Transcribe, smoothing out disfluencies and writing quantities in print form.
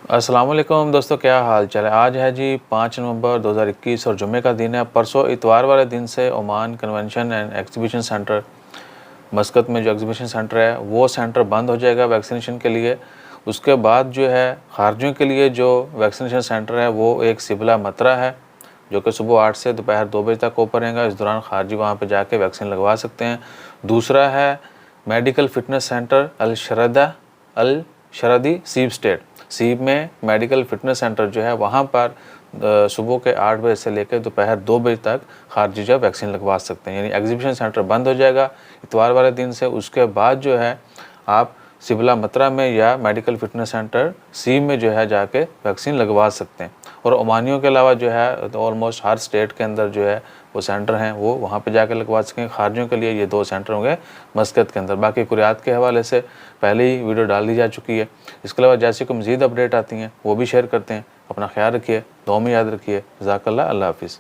अस्सलाम वालेकुम दोस्तों, क्या हाल चाल है। आज है जी 5 नवंबर 2021 और जुम्मे का दिन है। परसों इतवार वाले दिन से Oman convention and exhibition centre मस्कत में जो एग्जीबिशन सेंटर है वो सेंटर बंद हो जाएगा वैक्सीनेशन के लिए। उसके बाद जो है खारजियों के लिए जो वैक्सीनेशन सेंटर है वो एक सिबला मतरा है, जो कि सुबह 8 से दोपहर 2 बजे तक ओपन रहेगा। इस दौरान खारजी वहाँ पे जाके वैक्सीन लगवा सकते हैं। दूसरा है मेडिकल फिटनेस सेंटर अल शरदी सीब स्टेट। सीब में मेडिकल फिटनेस सेंटर जो है वहाँ पर सुबह के 8 बजे से लेकर दोपहर 2 बजे तक खारजी जो वैक्सीन लगवा सकते हैं। यानी एग्जीबिशन सेंटर बंद हो जाएगा इतवार वाले दिन से। उसके बाद जो है आप सिबला मतरा में या मेडिकल फिटनेस सेंटर सीब में जो है जाके वैक्सीन लगवा सकते हैं। और ओमानियों के अलावा जो है ऑलमोस्ट हर स्टेट के अंदर जो है वो सेंटर हैं वो वहाँ पे जाकर लगवा सकें। खारजियों के लिए ये 2 सेंटर होंगे मस्कत के अंदर। बाकी कुरियात के हवाले से पहले ही वीडियो डाल दी जा चुकी है। इसके अलावा जैसे कोई मज़ीद अपडेट आती हैं वो भी शेयर करते हैं। अपना ख्याल रखिए, दुआ में याद रखिए। जज़ाकल्लाह, अल्लाह हाफ़िज़।